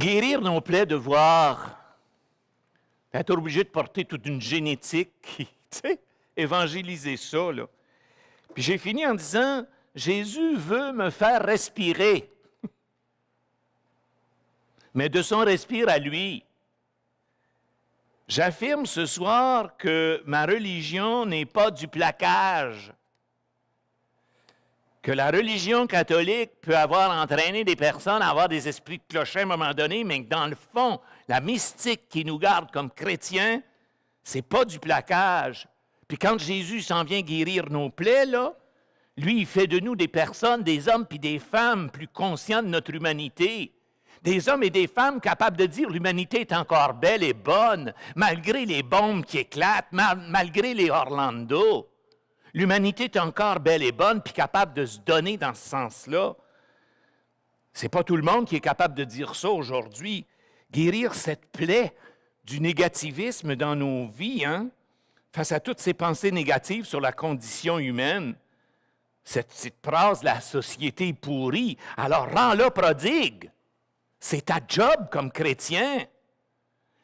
Guérir nos plaies de voir, être obligé de porter toute une génétique, tu sais, évangéliser ça, là. Puis j'ai fini en disant, Jésus veut me faire respirer, mais de son respire à lui. J'affirme ce soir que ma religion n'est pas du plaquage, que la religion catholique peut avoir entraîné des personnes à avoir des esprits de clocher à un moment donné, mais que dans le fond, la mystique qui nous garde comme chrétiens, c'est pas du plaquage. Puis quand Jésus s'en vient guérir nos plaies, là, lui, il fait de nous des personnes, des hommes puis des femmes plus conscients de notre humanité. Des hommes et des femmes capables de dire l'humanité est encore belle et bonne, malgré les bombes qui éclatent, malgré les Orlando. L'humanité est encore belle et bonne, puis capable de se donner dans ce sens-là. C'est pas tout le monde qui est capable de dire ça aujourd'hui. Guérir cette plaie du négativisme dans nos vies, hein, face à toutes ces pensées négatives sur la condition humaine. Cette phrase, la société est pourrie, alors rends-la prodigue. C'est ta job comme chrétien.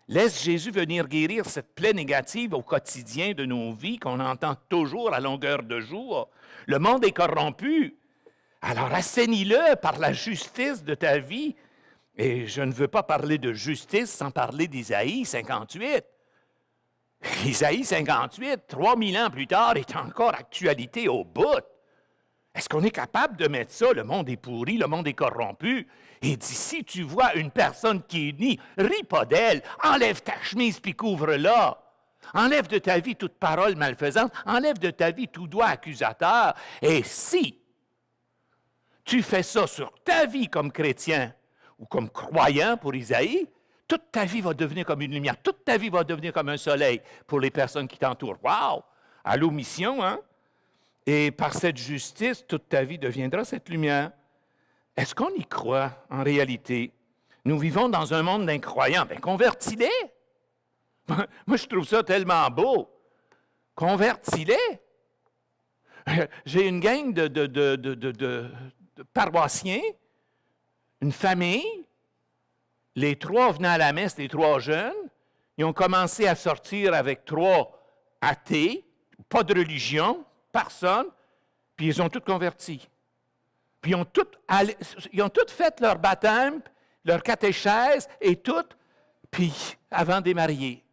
Laisse Jésus venir guérir cette plaie négative au quotidien de nos vies qu'on entend toujours à longueur de jour. Le monde est corrompu. Alors assainis-le par la justice de ta vie. Et je ne veux pas parler de justice sans parler d'Isaïe 58. Isaïe 58, 3000 ans plus tard, est encore actualité au bout. Est-ce qu'on est capable de mettre ça? Le monde est pourri, le monde est corrompu. Et dit, si tu vois une personne qui est nue, ris pas d'elle, enlève ta chemise puis couvre-la. Enlève de ta vie toute parole malfaisante, enlève de ta vie tout doigt accusateur. Et si tu fais ça sur ta vie comme chrétien ou comme croyant pour Isaïe, toute ta vie va devenir comme une lumière, toute ta vie va devenir comme un soleil pour les personnes qui t'entourent. Wow! Allô, mission, hein? Et par cette justice, toute ta vie deviendra cette lumière. Est-ce qu'on y croit en réalité? Nous vivons dans un monde d'incroyants. Bien, convertis-les. Moi, je trouve ça tellement beau. Convertis-les. J'ai une gang de paroissiens, une famille. Les trois venaient à la messe, les trois jeunes. Ils ont commencé à sortir avec trois athées, pas de religion, personne, puis ils ont tous converti. Puis ils ont tous fait leur baptême, leur catéchèse et tout, puis avant de les marier.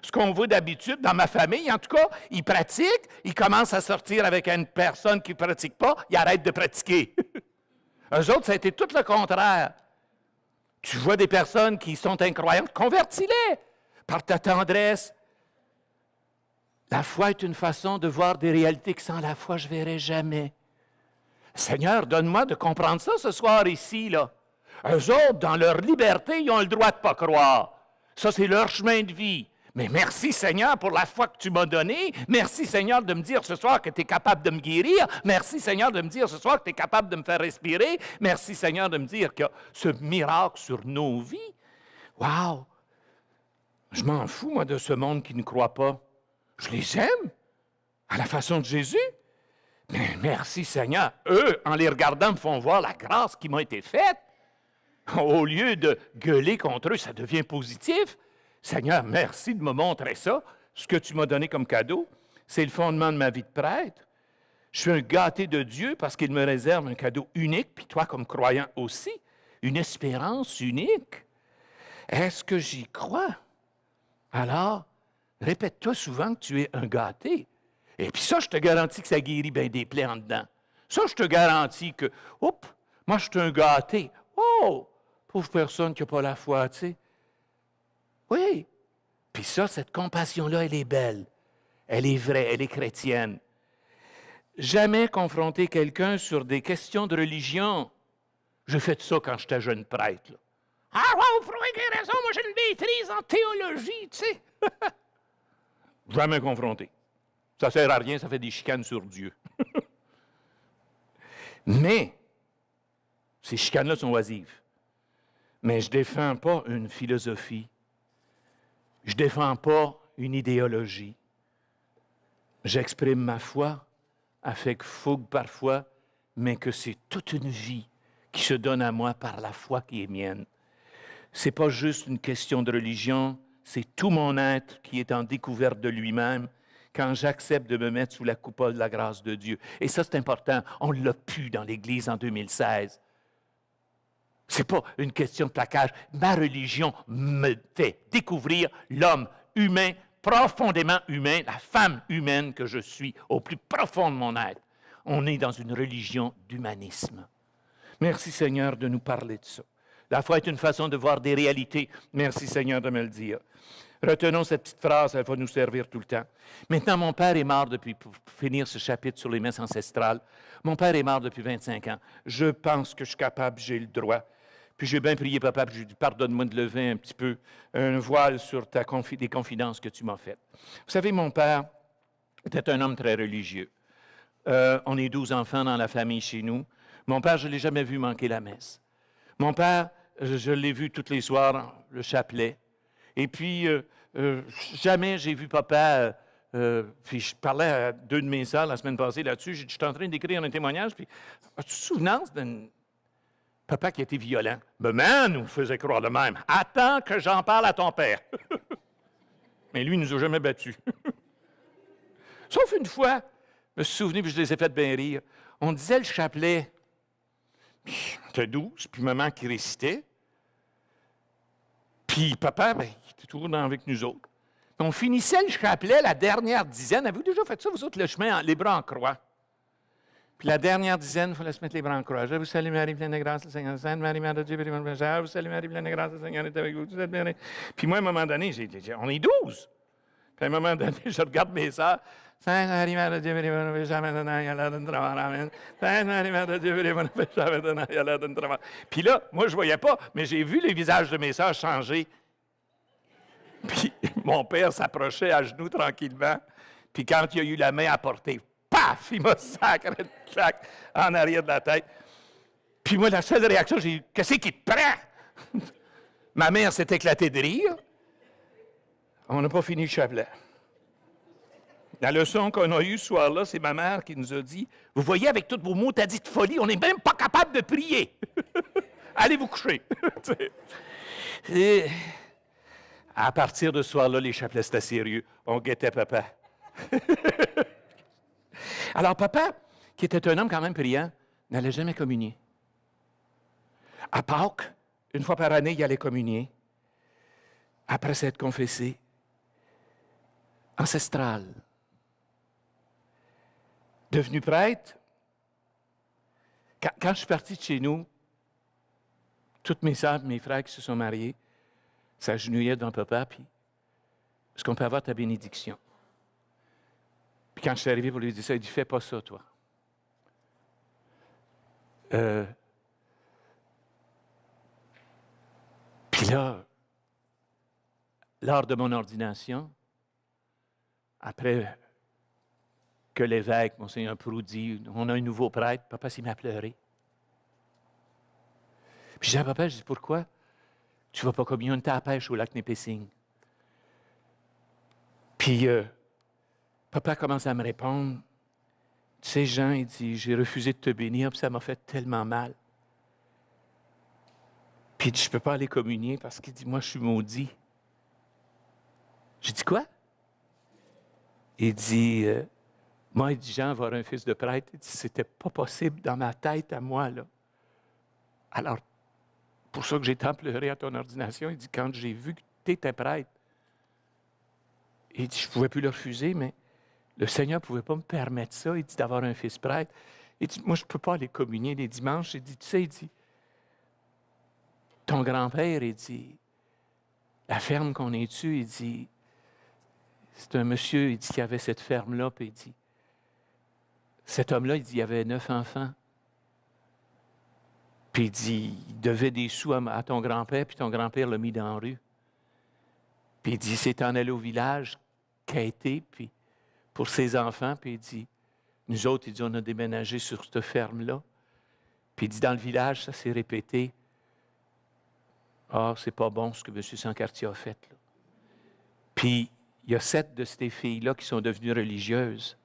Ce qu'on voit d'habitude dans ma famille, en tout cas, ils pratiquent, ils commencent à sortir avec une personne qui ne pratique pas, ils arrêtent de pratiquer. Eux autres, ça a été tout le contraire. Tu vois des personnes qui sont incroyantes, convertis-les par ta tendresse. La foi est une façon de voir des réalités que sans la foi, je ne verrai jamais. Seigneur, donne-moi de comprendre ça ce soir ici, là. Eux autres, dans leur liberté, ils ont le droit de ne pas croire. Ça, c'est leur chemin de vie. Mais merci, Seigneur, pour la foi que tu m'as donnée. Merci, Seigneur, de me dire ce soir que tu es capable de me guérir. Merci, Seigneur, de me dire ce soir que tu es capable de me faire respirer. Merci, Seigneur, de me dire que ce miracle sur nos vies. Wow! Je m'en fous, moi, de ce monde qui ne croit pas. Je les aime, à la façon de Jésus. Mais merci Seigneur. Eux, en les regardant, me font voir la grâce qui m'a été faite. Au lieu de gueuler contre eux, ça devient positif. Seigneur, merci de me montrer ça. Ce que tu m'as donné comme cadeau, c'est le fondement de ma vie de prêtre. Je suis un gâté de Dieu parce qu'il me réserve un cadeau unique, puis toi comme croyant aussi, une espérance unique. Est-ce que j'y crois? Alors, répète-toi souvent que tu es un gâté. Et puis ça, je te garantis que ça guérit bien des plaies en dedans. Ça, je te garantis que, oups, moi, je suis un gâté. Oh, pauvre personne qui n'a pas la foi, tu sais. Oui. Puis ça, cette compassion-là, elle est belle. Elle est vraie, elle est chrétienne. Jamais confronter quelqu'un sur des questions de religion. J'ai fait ça quand j'étais jeune prêtre, là. Ah, ouais, vous avez raison, moi j'ai une maîtrise en théologie, tu sais. Jamais confronté. Ça ne sert à rien, ça fait des chicanes sur Dieu. Mais, ces chicanes-là sont oisives. Mais je ne défends pas une philosophie. Je ne défends pas une idéologie. J'exprime ma foi avec fougue parfois, mais que c'est toute une vie qui se donne à moi par la foi qui est mienne. c'est pas juste une question de religion, c'est tout mon être qui est en découverte de lui-même quand j'accepte de me mettre sous la coupole de la grâce de Dieu. Et ça, c'est important. On l'a pu dans l'Église en 2016. Ce n'est pas une question de plaquage. Ma religion me fait découvrir l'homme humain, profondément humain, la femme humaine que je suis au plus profond de mon être. On est dans une religion d'humanisme. Merci Seigneur de nous parler de ça. La foi est une façon de voir des réalités. Merci Seigneur de me le dire. Retenons cette petite phrase, elle va nous servir tout le temps. Maintenant, mon père est mort depuis, pour finir ce chapitre sur les messes ancestrales, mon père est mort depuis 25 ans. Je pense que je suis capable, j'ai le droit. Puis j'ai bien prié, papa, puis j'ai dit, pardonne-moi de lever un petit peu un voile sur des confidences que tu m'as faites. Vous savez, mon père était un homme très religieux. On est 12 enfants dans la famille chez nous. Mon père, je ne l'ai jamais vu manquer la messe. Mon père, je l'ai vu tous les soirs, le chapelet. Et puis, jamais j'ai vu papa, puis je parlais à deux de mes sœurs la semaine passée là-dessus, je suis en train d'écrire un témoignage, puis as-tu souvenance d'un papa qui était violent? Maman nous faisait croire le même. Attends que j'en parle à ton père. Mais lui, il ne nous a jamais battus. Sauf une fois, je me suis souvenu, puis je les ai fait bien rire. On disait le chapelet, c'était 12, puis maman qui récitait. Puis papa, ben, il était toujours avec nous autres. Puis on finissait le chapelet, la dernière dizaine. Avez-vous déjà fait ça, vous autres, le chemin, les bras en croix? Puis la dernière dizaine, il fallait se mettre les bras en croix. Je vous salue, Marie, pleine de grâce, le Seigneur. Sainte Marie, Mère de Dieu, je vous salue, Marie, pleine de grâce, le Seigneur est avec vous. Vous êtes bien. Puis moi, à un moment donné, j'ai dit, on est 12. Puis à un moment donné, je regarde mes sœurs. Sainte Marie, Mère de Dieu, ne jamais donner à l'aide d'un travail. Amen. Sainte Marie, Mère de Dieu, ne jamais donner à l'aide d'un travail. Puis là, moi, je ne voyais pas, mais j'ai vu les visages de mes sœurs changer. Puis mon père s'approchait à genoux tranquillement. Puis quand il a eu la main à porter, paf, il m'a sacré de claque en arrière de la tête. Puis moi, la seule réaction, j'ai dit, qu'est-ce qui te prend? Ma mère s'est éclatée de rire. On n'a pas fini le chapelet. La leçon qu'on a eue ce soir-là, c'est ma mère qui nous a dit, vous voyez, avec toutes vos mots, t'as dit de folie, on n'est même pas capable de prier. Allez vous coucher. Et à partir de ce soir-là, les chapelets, c'était sérieux. On guettait papa. Alors, papa, qui était un homme quand même priant, n'allait jamais communier. À Pâques, une fois par année, il allait communier. Après s'être confessé. Ancestral. Devenu prêtre, quand je suis parti de chez nous, toutes mes sœurs, mes frères qui se sont mariés, s'agenouillaient devant papa, puis est-ce qu'on peut avoir ta bénédiction? Puis quand je suis arrivé pour lui dire ça, il dit, fais pas ça, toi. Puis là, lors de mon ordination, après que l'évêque, Monseigneur Proulx, dit, on a un nouveau prêtre, papa s'est mis à pleurer. Puis j'ai dit à papa, je dis, pourquoi tu ne vas pas communier? On était à la pêche au lac Népésigne. Puis papa commence à me répondre, tu sais, Jean, il dit, j'ai refusé de te bénir, puis ça m'a fait tellement mal. Puis il dit, je ne peux pas aller communier parce qu'il dit, moi, je suis maudit. J'ai dit, quoi? Il dit, moi, il dit, Jean, avoir un fils de prêtre, il dit, c'était pas possible dans ma tête à moi, là. Alors, pour ça que j'ai tant pleuré à ton ordination, il dit, quand j'ai vu que tu étais prêtre, il dit, je ne pouvais plus le refuser, mais le Seigneur ne pouvait pas me permettre ça, il dit, d'avoir un fils prêtre. Il dit, moi, je ne peux pas aller communier les dimanches. Il dit, tu sais, il dit, ton grand-père, il dit, la ferme qu'on est dessus, il dit, c'est un monsieur, il dit, qui avait cette ferme-là, puis il dit, cet homme-là, il dit, il avait 9 enfants. Puis il dit, il devait des sous à ton grand-père, puis ton grand-père l'a mis dans la rue. Puis il dit, c'est en allé au village, quêter, puis pour ses enfants, puis il dit, nous autres, il dit, on a déménagé sur cette ferme-là. Puis il dit, dans le village, ça s'est répété. Ah, c'est pas bon ce que M. Sancartier a fait, là. Puis il y a 7 de ces filles-là qui sont devenues religieuses.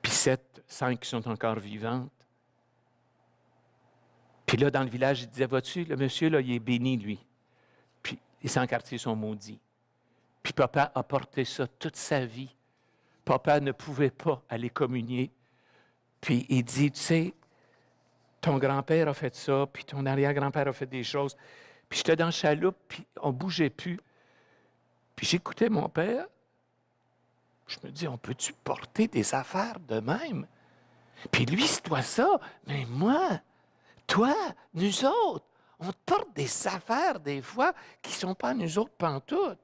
Puis 5 qui sont encore vivantes. Puis là, dans le village, il disait, vois-tu, le monsieur, là, il est béni, lui. Les 100 quartiers sont maudits. Puis papa a porté ça toute sa vie. Papa ne pouvait pas aller communier. Puis il dit, tu sais, ton grand-père a fait ça, puis ton arrière-grand-père a fait des choses. Puis j'étais dans la chaloupe, puis on ne bougeait plus. Puis j'écoutais mon père. Je me dis, on peut-tu porter des affaires de même? Puis lui, c'est toi ça. Mais moi, toi, nous autres, on te porte des affaires des fois qui ne sont pas nous autres pantoute.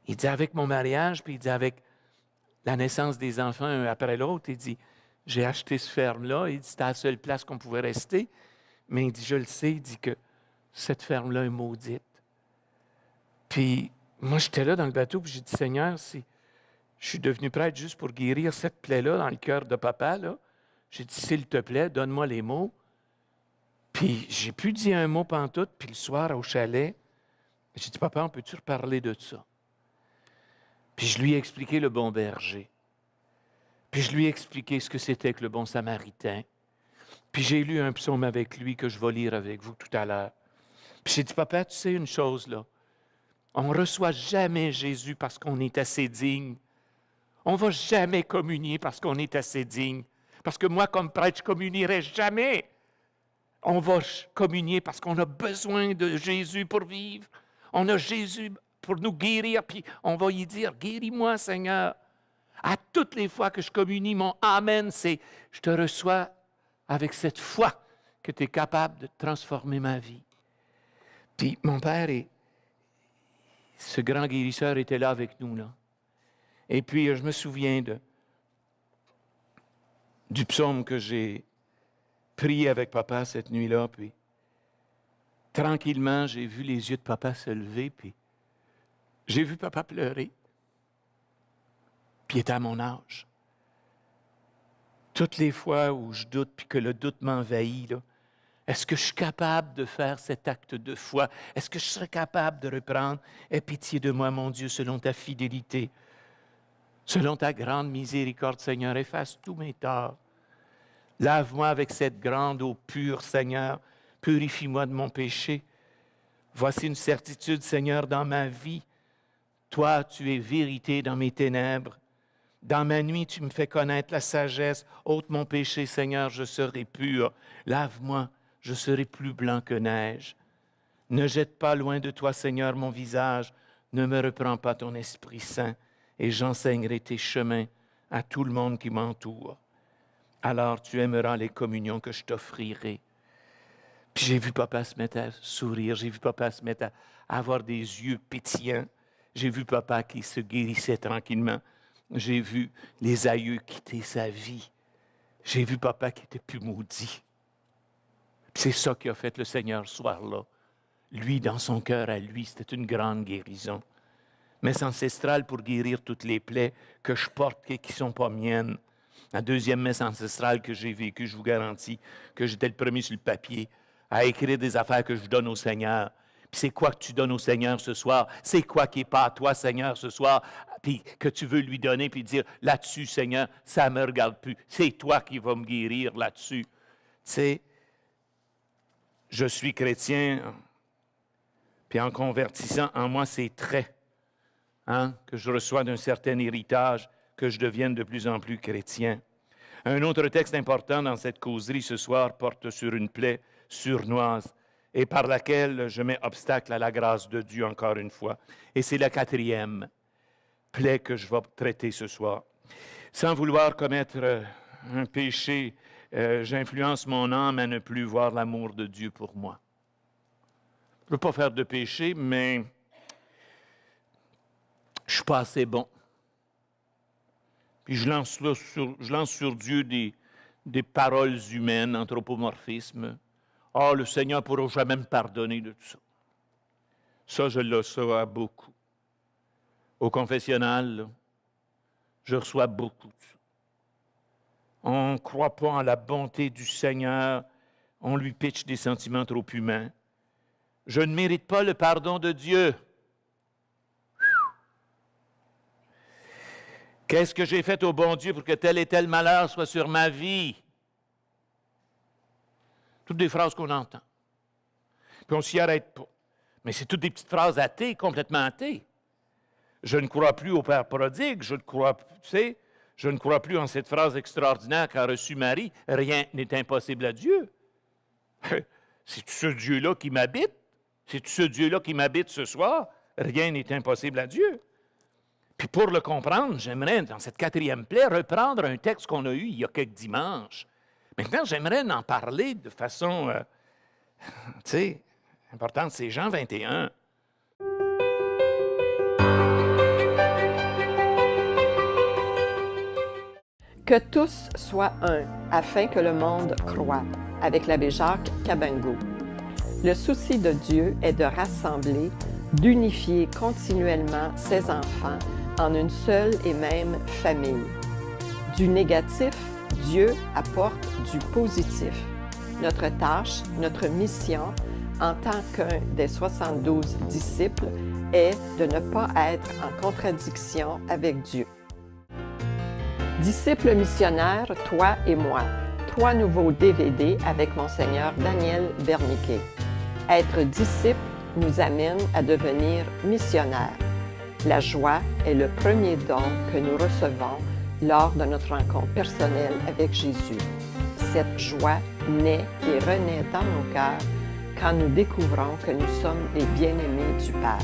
Il dit, avec mon mariage, puis il dit, avec la naissance des enfants un après l'autre, il dit, j'ai acheté ce ferme-là. Il dit, c'était la seule place qu'on pouvait rester. Mais il dit, je le sais, il dit que cette ferme-là est maudite. Puis moi, j'étais là dans le bateau, puis j'ai dit, Seigneur, si je suis devenu prêtre juste pour guérir cette plaie-là dans le cœur de papa, là, j'ai dit, s'il te plaît, donne-moi les mots. Puis j'ai pu dire un mot pantoute, puis le soir, au chalet, j'ai dit, papa, on peut-tu reparler de ça? Puis je lui ai expliqué le bon berger. Puis je lui ai expliqué ce que c'était que le bon samaritain. Puis j'ai lu un psaume avec lui que je vais lire avec vous tout à l'heure. Puis j'ai dit, papa, tu sais une chose, là, on ne reçoit jamais Jésus parce qu'on est assez digne. On ne va jamais communier parce qu'on est assez digne. Parce que moi, comme prêtre, je ne communierai jamais. On va communier parce qu'on a besoin de Jésus pour vivre. On a Jésus pour nous guérir, puis on va y dire, guéris-moi, Seigneur. À toutes les fois que je communie, mon Amen, c'est je te reçois avec cette foi que tu es capable de transformer ma vie. Puis mon père, ce grand guérisseur était là avec nous, là. Et puis, je me souviens du psaume que j'ai prié avec papa cette nuit-là, puis tranquillement, j'ai vu les yeux de papa se lever, puis j'ai vu papa pleurer. Puis il était à mon âge. Toutes les fois où je doute, puis que le doute m'envahit, là, est-ce que je suis capable de faire cet acte de foi? Est-ce que je serais capable de reprendre? Aie pitié de moi, mon Dieu, selon ta fidélité. Selon ta grande miséricorde, Seigneur, efface tous mes torts. Lave-moi avec cette grande eau pure, Seigneur. Purifie-moi de mon péché. Voici une certitude, Seigneur, dans ma vie. Toi, tu es vérité dans mes ténèbres. Dans ma nuit, tu me fais connaître la sagesse. Ôte mon péché, Seigneur, je serai pur. Lave-moi, je serai plus blanc que neige. Ne jette pas loin de toi, Seigneur, mon visage. Ne me reprends pas ton Esprit Saint. Et j'enseignerai tes chemins à tout le monde qui m'entoure. Alors tu aimeras les communions que je t'offrirai. Puis j'ai vu papa se mettre à sourire, j'ai vu papa se mettre à avoir des yeux pétillants. J'ai vu papa qui se guérissait tranquillement. J'ai vu les aïeux quitter sa vie. J'ai vu papa qui était plus maudit. Puis c'est ça qui a fait le Seigneur ce soir-là. Lui, dans son cœur à lui, c'était une grande guérison. Messe ancestrale pour guérir toutes les plaies que je porte et qui ne sont pas miennes. La deuxième messe ancestrale que j'ai vécue, je vous garantis que j'étais le premier sur le papier à écrire des affaires que je donne au Seigneur. Puis c'est quoi que tu donnes au Seigneur ce soir? C'est quoi qui n'est pas à toi, Seigneur, ce soir? Puis que tu veux lui donner, puis dire, là-dessus, Seigneur, ça ne me regarde plus. C'est toi qui vas me guérir là-dessus. Tu sais, je suis chrétien, puis en convertissant en moi ces traits, que je reçois d'un certain héritage, que je devienne de plus en plus chrétien. Un autre texte important dans cette causerie ce soir porte sur une plaie sournoise et par laquelle je mets obstacle à la grâce de Dieu encore une fois. Et c'est la quatrième plaie que je vais traiter ce soir. Sans vouloir commettre un péché, j'influence mon âme à ne plus voir l'amour de Dieu pour moi. Je ne veux pas faire de péché, mais je ne suis pas assez bon. Puis je lance sur Dieu des paroles humaines, anthropomorphisme. Ah, le Seigneur ne pourra jamais me pardonner de tout ça. Ça, je le reçois beaucoup. Au confessionnal, là, je reçois beaucoup de ça. On ne croit pas en la bonté du Seigneur. On lui pitche des sentiments trop humains. Je ne mérite pas le pardon de Dieu. Qu'est-ce que j'ai fait au bon Dieu pour que tel et tel malheur soit sur ma vie? Toutes des phrases qu'on entend. Puis on ne s'y arrête pas. Mais c'est toutes des petites phrases athées, complètement athées. Je ne crois plus au Père prodigue, je ne crois plus en cette phrase extraordinaire qu'a reçue Marie, rien n'est impossible à Dieu. C'est ce Dieu-là qui m'habite, c'est ce Dieu-là qui m'habite ce soir, rien n'est impossible à Dieu. Puis pour le comprendre, j'aimerais, dans cette 4e plaie, reprendre un texte qu'on a eu il y a quelques dimanches. Maintenant, j'aimerais en parler de façon, importante, c'est Jean 21. Que tous soient un, afin que le monde croie, avec l'abbé Jacques Cabango. Le souci de Dieu est de rassembler, d'unifier continuellement ses enfants en une seule et même famille. Du négatif, Dieu apporte du positif. Notre tâche, notre mission, en tant qu'un des 72 disciples, est de ne pas être en contradiction avec Dieu. Disciples missionnaires, toi et moi. 3 nouveaux DVD avec Monseigneur Daniel Berniquet. Être disciple nous amène à devenir missionnaires. La joie est le premier don que nous recevons lors de notre rencontre personnelle avec Jésus. Cette joie naît et renaît dans nos cœurs quand nous découvrons que nous sommes les bien-aimés du Père.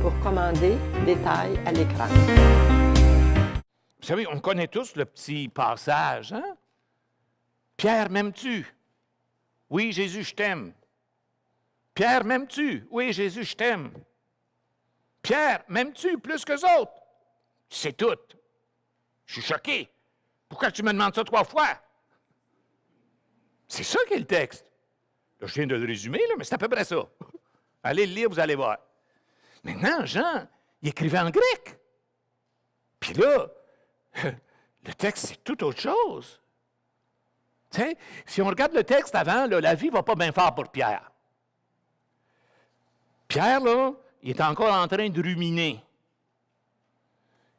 Pour commander, détail à l'écran. Vous savez, on connaît tous le petit passage, hein? Pierre, m'aimes-tu? Oui, Jésus, je t'aime. Pierre, m'aimes-tu? Oui, Jésus, je t'aime. Pierre, m'aimes-tu plus qu'eux autres? C'est tout. Je suis choqué. Pourquoi tu me demandes ça 3 fois? C'est ça qui est le texte. Là, je viens de le résumer, là, mais c'est à peu près ça. Allez le lire, vous allez voir. Maintenant, Jean, il écrivait en grec. Puis là, le texte, c'est tout autre chose. Tu sais, si on regarde le texte avant, là, la vie ne va pas bien fort pour Pierre. Pierre, là, il est encore en train de ruminer.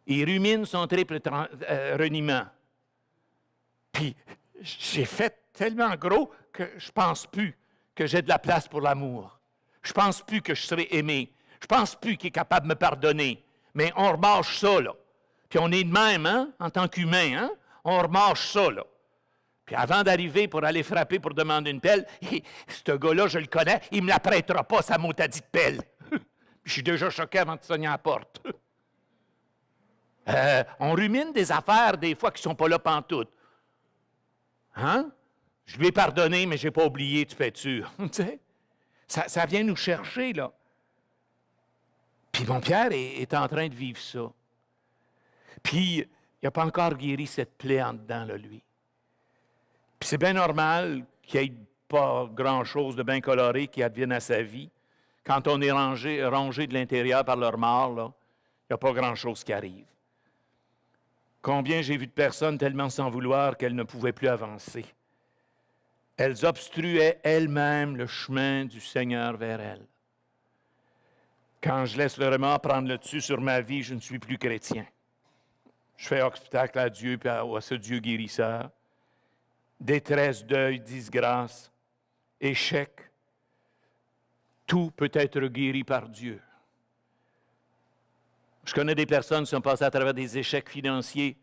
Il rumine son triple reniement. Puis, j'ai fait tellement gros que je ne pense plus que j'ai de la place pour l'amour. Je ne pense plus que je serai aimé. Je ne pense plus qu'il est capable de me pardonner. Mais on remâche ça, là. Puis on est de même, hein, en tant qu'humain, hein? On remâche ça, là. Puis avant d'arriver pour aller frapper pour demander une pelle, ce gars-là, je le connais, il ne me la prêtera pas, sa maudite pelle. Je suis déjà choqué avant de sonner à la porte. On rumine des affaires, des fois, qui ne sont pas là pantoute. Hein? Je lui ai pardonné, mais je n'ai pas oublié, tu fais sûr. Tu sais? Ça vient nous chercher, là. Puis mon Pierre est en train de vivre ça. Puis, il n'a pas encore guéri cette plaie en dedans, là, lui. Puis c'est bien normal qu'il n'y ait pas grand-chose de bien coloré qui advienne à sa vie. Quand on est rongé de l'intérieur par leur mort, là, il n'y a pas grand-chose qui arrive. Combien j'ai vu de personnes tellement sans vouloir qu'elles ne pouvaient plus avancer. Elles obstruaient elles-mêmes le chemin du Seigneur vers elles. Quand je laisse le remords prendre le dessus sur ma vie, je ne suis plus chrétien. Je fais obstacle à Dieu et à ce Dieu guérisseur. Détresse, deuil, disgrâce, échec. Tout peut être guéri par Dieu. Je connais des personnes qui sont passées à travers des échecs financiers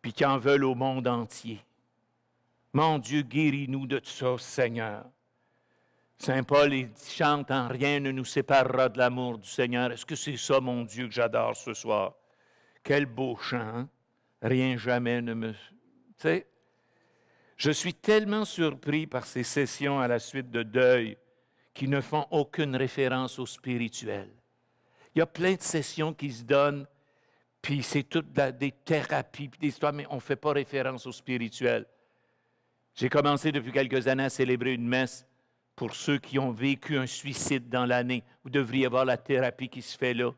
puis qui en veulent au monde entier. Mon Dieu, guéris-nous de tout ça, Seigneur. Saint Paul, il chante « En rien ne nous séparera de l'amour du Seigneur ». Est-ce que c'est ça, mon Dieu, que j'adore ce soir? Quel beau chant, hein? Rien jamais ne me... Tu sais, je suis tellement surpris par ces sessions à la suite de deuil qui ne font aucune référence au spirituel. Il y a plein de sessions qui se donnent, puis c'est toutes des thérapies, puis des histoires, mais on ne fait pas référence au spirituel. J'ai commencé depuis quelques années à célébrer une messe pour ceux qui ont vécu un suicide dans l'année. Vous devriez voir la thérapie qui se fait là.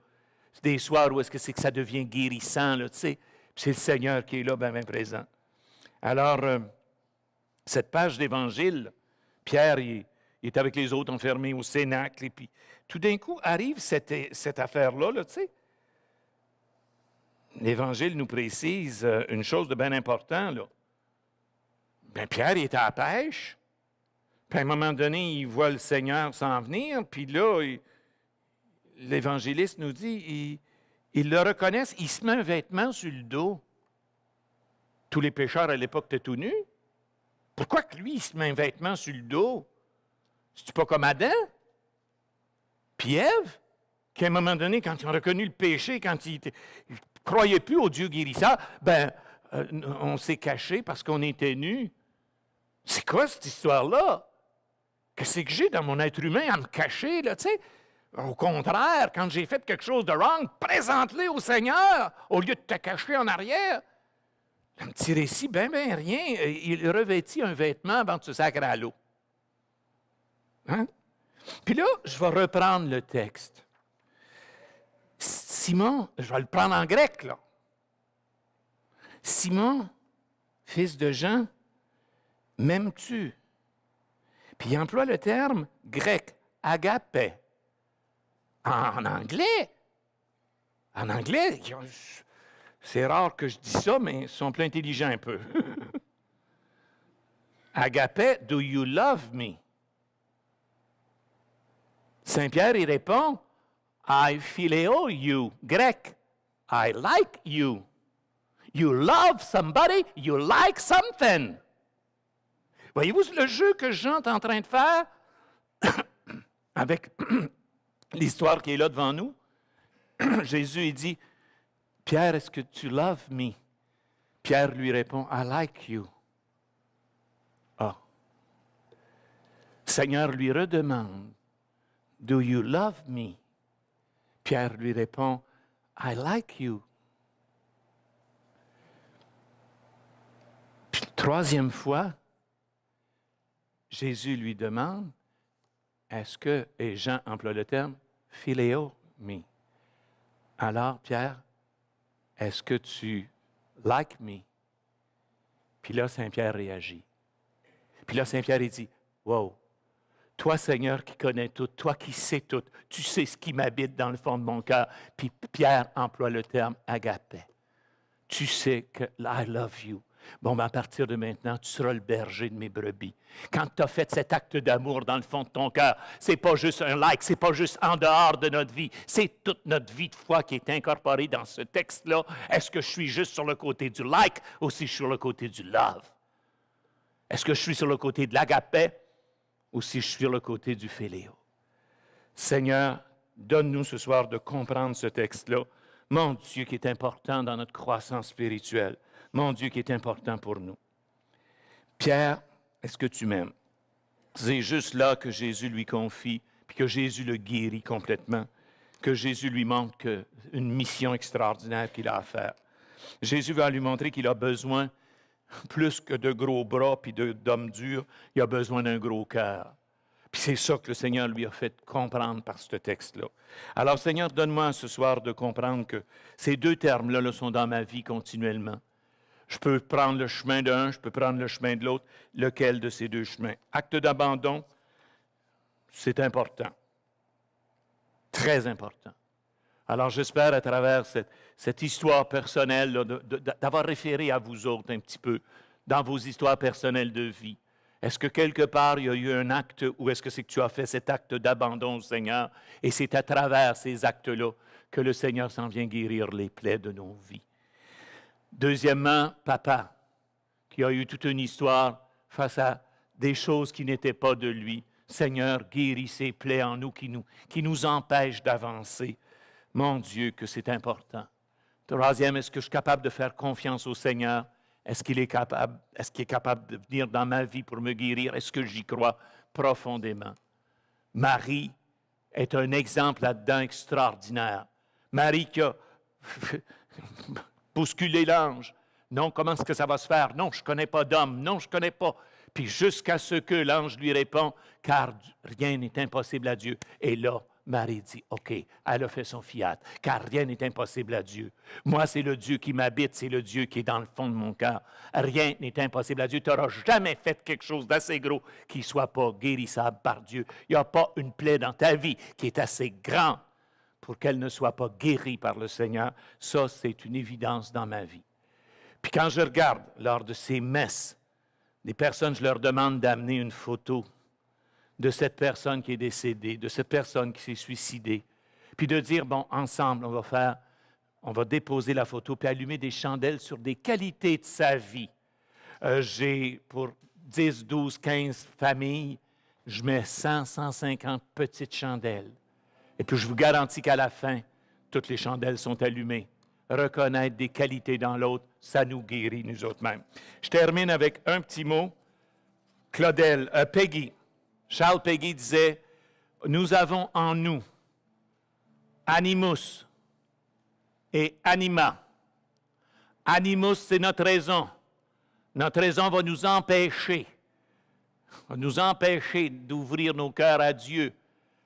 C'est des soirs où est-ce que c'est que ça devient guérissant, là, tu sais. Puis c'est le Seigneur qui est là, bien présent. Alors, cette page d'Évangile, Pierre, il est avec les autres enfermés au cénacle, et puis tout d'un coup arrive cette affaire-là, là, tu sais. L'Évangile nous précise une chose de bien important, là. Bien, Pierre, il était à la pêche. Puis à un moment donné, il voit le Seigneur s'en venir, puis là, l'évangéliste nous dit, ils le reconnaissent, il se met un vêtement sur le dos. Tous les pécheurs à l'époque étaient tout nus. Pourquoi que lui, il se met un vêtement sur le dos? C'est-tu pas comme Adam? Puis Ève, qu'à un moment donné, quand ils ont reconnu le péché, quand ils ne croyaient plus au Dieu guérisseur, on s'est caché parce qu'on était nus. C'est quoi cette histoire-là? Qu'est-ce que j'ai dans mon être humain à me cacher, là, tu sais? Au contraire, quand j'ai fait quelque chose de wrong, présente-les au Seigneur, au lieu de te cacher en arrière. Un petit récit, ben rien. Il revêtit un vêtement avant de se sacrer à l'eau. Hein? Puis là, je vais reprendre le texte. Simon, je vais le prendre en grec, là. Simon, fils de Jean, m'aimes-tu? Puis il emploie le terme grec, agapé. En anglais, c'est rare que je dise ça, mais ils sont plus intelligents un peu. Agapé, do you love me? Saint-Pierre, il répond, I phileo you, grec, I like you. You love somebody, you like something. Voyez-vous le jeu que Jean est en train de faire avec l'histoire qui est là devant nous? Jésus, il dit, Pierre, est-ce que tu loves me? Pierre lui répond, I like you. Ah. Seigneur lui redemande, do you love me? Pierre lui répond, I like you. Puis, troisième fois, Jésus lui demande, est-ce que, et Jean emploie le terme, phileo me. Alors, Pierre, est-ce que tu like me? Puis là, Saint-Pierre réagit. Puis là, Saint-Pierre, il dit, wow, toi, Seigneur, qui connais tout, toi qui sais tout, tu sais ce qui m'habite dans le fond de mon cœur. Puis Pierre emploie le terme agapé. Tu sais que I love you. Bon, à partir de maintenant, tu seras le berger de mes brebis. Quand tu as fait cet acte d'amour dans le fond de ton cœur, c'est pas juste un like, c'est pas juste en dehors de notre vie, c'est toute notre vie de foi qui est incorporée dans ce texte-là. Est-ce que je suis juste sur le côté du like ou si je suis sur le côté du love? Est-ce que je suis sur le côté de l'agapé ou si je suis sur le côté du philéo? Seigneur, donne-nous ce soir de comprendre ce texte-là. Mon Dieu qui est important dans notre croissance spirituelle. Mon Dieu qui est important pour nous. Pierre, est-ce que tu m'aimes? C'est juste là que Jésus lui confie, puis que Jésus le guérit complètement, que Jésus lui montre une mission extraordinaire qu'il a à faire. Jésus va lui montrer qu'il a besoin, plus que de gros bras puis d'hommes durs, il a besoin d'un gros cœur. Puis c'est ça que le Seigneur lui a fait comprendre par ce texte-là. Alors, Seigneur, donne-moi ce soir de comprendre que ces deux termes-là sont dans ma vie continuellement. Je peux prendre le chemin d'un, je peux prendre le chemin de l'autre. Lequel de ces deux chemins? Acte d'abandon, c'est important. Très important. Alors, j'espère à travers cette histoire personnelle là, d'avoir référé à vous autres un petit peu dans vos histoires personnelles de vie. Est-ce que quelque part, il y a eu un acte ou est-ce que c'est que tu as fait cet acte d'abandon au Seigneur et c'est à travers ces actes-là que le Seigneur s'en vient guérir les plaies de nos vies? Deuxièmement, papa, qui a eu toute une histoire face à des choses qui n'étaient pas de lui. Seigneur, guéris ces plaies en nous qui nous empêchent d'avancer. Mon Dieu, que c'est important. Troisième, est-ce que je suis capable de faire confiance au Seigneur? Est-ce qu'il est capable de venir dans ma vie pour me guérir? Est-ce que j'y crois profondément? Marie est un exemple là-dedans extraordinaire. Marie qui a bousculer l'ange. Non, comment est-ce que ça va se faire? Non, je ne connais pas d'homme. Non, je ne connais pas. Puis jusqu'à ce que l'ange lui répond, car rien n'est impossible à Dieu. Et là, Marie dit, OK, elle a fait son fiat, car rien n'est impossible à Dieu. Moi, c'est le Dieu qui m'habite, c'est le Dieu qui est dans le fond de mon cœur. Rien n'est impossible à Dieu. Tu n'auras jamais fait quelque chose d'assez gros qui ne soit pas guérissable par Dieu. Il n'y a pas une plaie dans ta vie qui est assez grande pour qu'elle ne soit pas guérie par le Seigneur. Ça, c'est une évidence dans ma vie. Puis quand je regarde lors de ces messes, des personnes, je leur demande d'amener une photo de cette personne qui est décédée, de cette personne qui s'est suicidée. Puis de dire, bon, ensemble, on va déposer la photo puis allumer des chandelles sur des qualités de sa vie. J'ai, pour 10, 12, 15 familles, je mets 100, 150 petites chandelles. Et puis je vous garantis qu'à la fin, toutes les chandelles sont allumées. Reconnaître des qualités dans l'autre, ça nous guérit, nous autres mêmes. Je termine avec un petit mot. Peggy, Charles Peggy disait, « Nous avons en nous animus et anima. Animus, c'est notre raison. Notre raison va nous empêcher d'ouvrir nos cœurs à Dieu.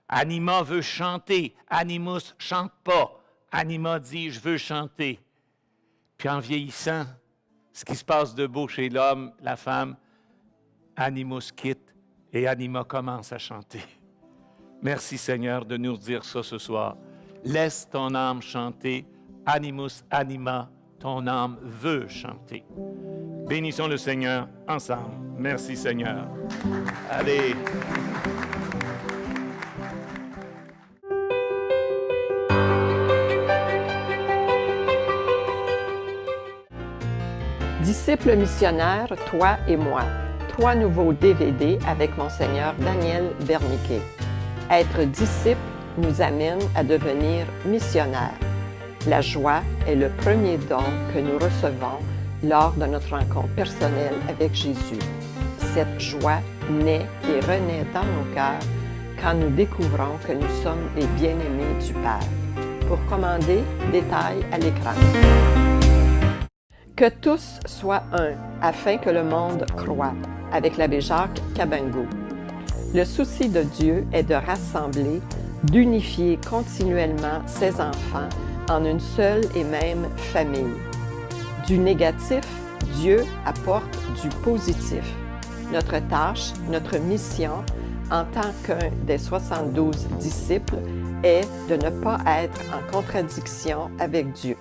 Anima veut chanter. Animus chante pas. Anima dit, je veux chanter. Puis en vieillissant, ce qui se passe de beau chez l'homme, la femme, animus quitte et anima commence à chanter. Merci Seigneur de nous dire ça ce soir. Laisse ton âme chanter. Animus anima, ton âme veut chanter. Bénissons le Seigneur ensemble. Merci Seigneur. Allez. Disciples missionnaires, toi et moi. 3 nouveaux DVD avec Monseigneur Daniel Berniquet. Être disciple nous amène à devenir missionnaires. La joie est le premier don que nous recevons lors de notre rencontre personnelle avec Jésus. Cette joie naît et renaît dans nos cœurs quand nous découvrons que nous sommes les bien-aimés du Père. Pour commander, détails à l'écran. Que tous soient un, afin que le monde croie, avec l'abbé Jacques Cabango. Le souci de Dieu est de rassembler, d'unifier continuellement ses enfants en une seule et même famille. Du négatif, Dieu apporte du positif. Notre tâche, notre mission, en tant qu'un des 72 disciples, est de ne pas être en contradiction avec Dieu.